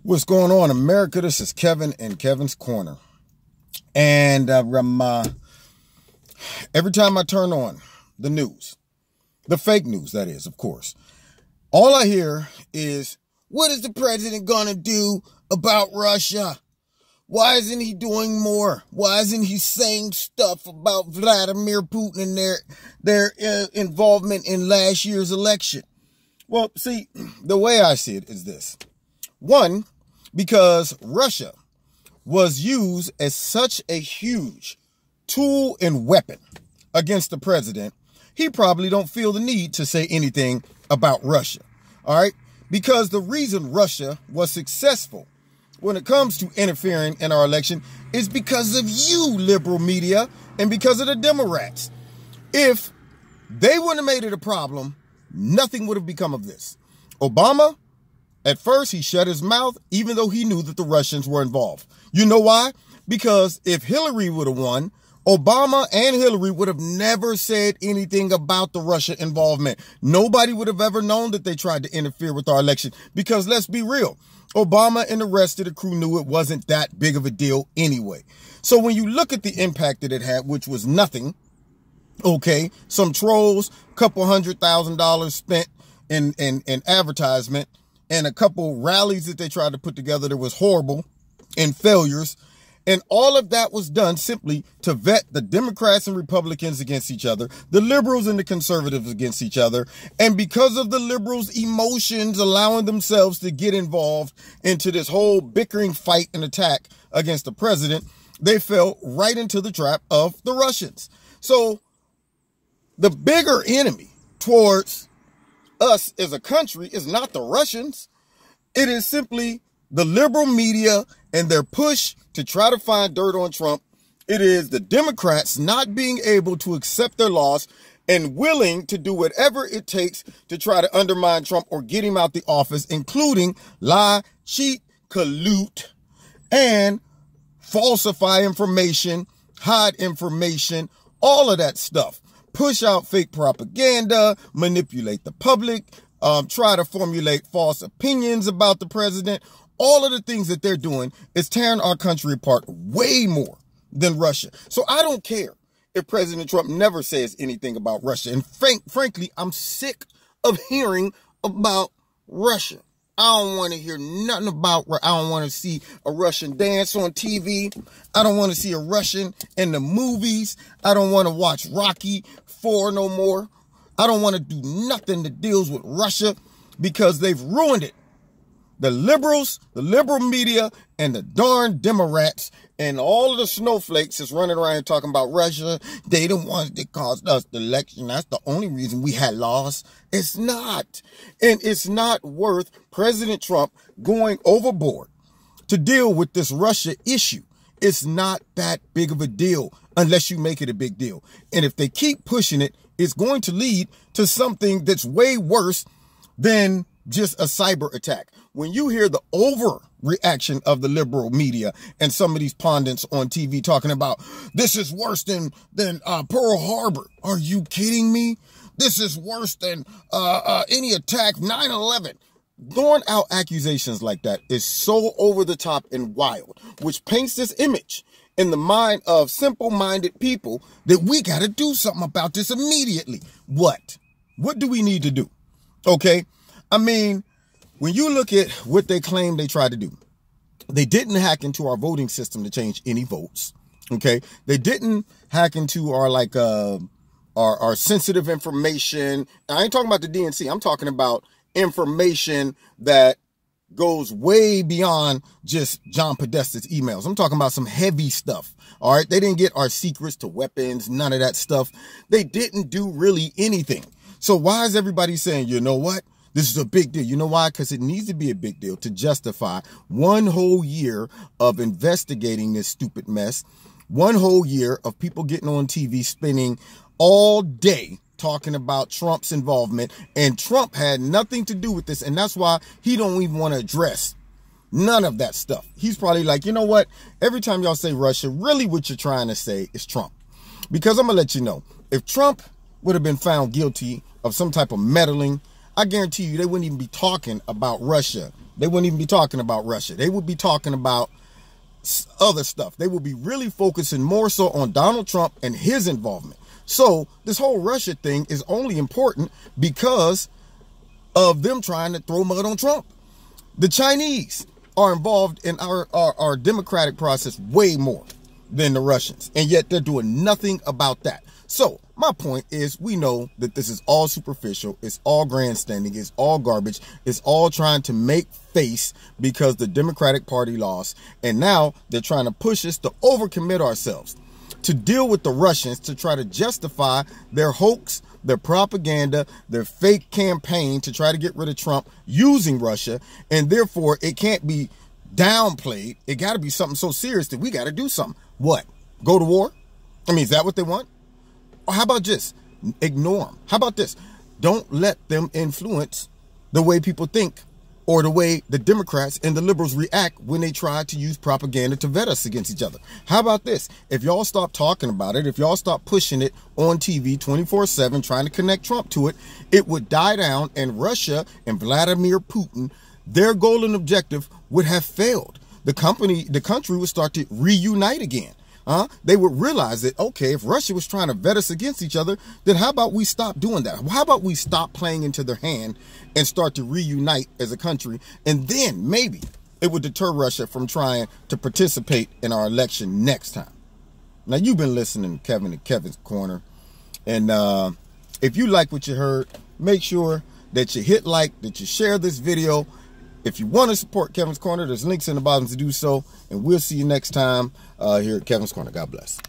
What's going on, America? This is Kevin and Kevin's Corner. And every time I turn on the news, the fake news, that is, of course, all I hear is, what is the president going to do about Russia? Why isn't he doing more? Why isn't he saying stuff about Vladimir Putin and their involvement in last year's election? Well, see, the way I see it is this. One, because Russia was used as such a huge tool and weapon against the president, he probably don't feel the need to say anything about Russia. All right? Because the reason Russia was successful when it comes to interfering in our election is because of you, liberal media, and because of the Democrats. If they wouldn't have made it a problem, nothing would have become of this. Obama, at first, he shut his mouth, even though he knew that the Russians were involved. You know why? Because if Hillary would have won, Obama and Hillary would have never said anything about the Russia involvement. Nobody would have ever known that they tried to interfere with our election. Because let's be real, Obama and the rest of the crew knew it wasn't that big of a deal anyway. So when you look at the impact that it had, which was nothing, okay, some trolls, couple $100,000 spent in advertisement, and a couple rallies that they tried to put together that was horrible and failures. And all of that was done simply to vet the Democrats and Republicans against each other, the liberals and the conservatives against each other. And because of the liberals' emotions allowing themselves to get involved into this whole bickering fight and attack against the president, they fell right into the trap of the Russians. So the bigger enemy towards us as a country is not the Russians. It is simply the liberal media and their push to try to find dirt on Trump. It is the Democrats not being able to accept their loss and willing to do whatever it takes to try to undermine Trump or get him out the office, including lie, cheat, collude, and falsify information, hide information, all of that stuff. Push out fake propaganda, manipulate the public, try to formulate false opinions about the president. All of the things that they're doing is tearing our country apart way more than Russia. So I don't care if President Trump never says anything about Russia. And frankly, I'm sick of hearing about Russia. I don't want to hear nothing about, I don't want to see a Russian dance on TV. I don't want to see a Russian in the movies. I don't want to watch Rocky 4 no more. I don't want to do nothing that deals with Russia because they've ruined it. The liberals, the liberal media, and the darn Democrats and all of the snowflakes is running around talking about Russia. They the ones that caused us the election. That's the only reason we had loss. It's not. And it's not worth President Trump going overboard to deal with this Russia issue. It's not that big of a deal unless you make it a big deal. And if they keep pushing it, it's going to lead to something that's way worse than just a cyber attack. When you hear the overreaction of the liberal media and some of these pundits on TV talking about this is worse than Pearl Harbor. Are you kidding me? This is worse than any attack, 9/11. Throwing out accusations like that is so over the top and wild, which paints this image in the mind of simple-minded people that we got to do something about this immediately. What? What do we need to do? Okay? I mean, when you look at what they claim they tried to do, they didn't hack into our voting system to change any votes. Okay? They didn't hack into our our sensitive information. And I ain't talking about the DNC. I'm talking about information that goes way beyond just John Podesta's emails. I'm talking about some heavy stuff. All right. They didn't get our secrets to weapons, none of that stuff. They didn't do really anything. So why is everybody saying, you know what? This is a big deal. You know why? Because it needs to be a big deal to justify one whole year of investigating this stupid mess. One whole year of people getting on TV spending all day talking about Trump's involvement, and Trump had nothing to do with this. And that's why he don't even want to address none of that stuff. He's probably like, you know what? Every time y'all say Russia, really what you're trying to say is Trump. Because I'm going to let you know, if Trump would have been found guilty of some type of meddling, I guarantee you they wouldn't even be talking about Russia. They wouldn't even be talking about Russia. They would be talking about other stuff. They would be really focusing more so on Donald Trump and his involvement. So this whole Russia thing is only important because of them trying to throw mud on Trump. The Chinese are involved in our democratic process way more than the Russians, and yet they're doing nothing about that. So my point is, we know that this is all superficial. It's all grandstanding. It's all garbage. It's all trying to make face because the Democratic Party lost. And now they're trying to push us to overcommit ourselves, to deal with the Russians, to try to justify their hoax, their propaganda, their fake campaign to try to get rid of Trump using Russia. And therefore, it can't be downplayed. It got to be something so serious that we got to do something. What? Go to war? I mean, is that what they want? Or how about just ignore them? How about this? Don't let them influence the way people think or the way the Democrats and the liberals react when they try to use propaganda to vet us against each other. How about this? If y'all stop talking about it, if y'all stop pushing it on TV 24/7, trying to connect Trump to it, it would die down, and Russia and Vladimir Putin, their goal and objective would have failed. The country would start to reunite again. They would realize that, okay, if Russia was trying to vet us against each other, then how about we stop doing that? How about we stop playing into their hand and start to reunite as a country? And then maybe it would deter Russia from trying to participate in our election next time. Now, you've been listening to Kevin and Kevin's Corner. And if you like what you heard, make sure that you hit like, that you share this video. If you want to support Kevin's Corner, there's links in the bottom to do so. And we'll see you next time here at Kevin's Corner. God bless.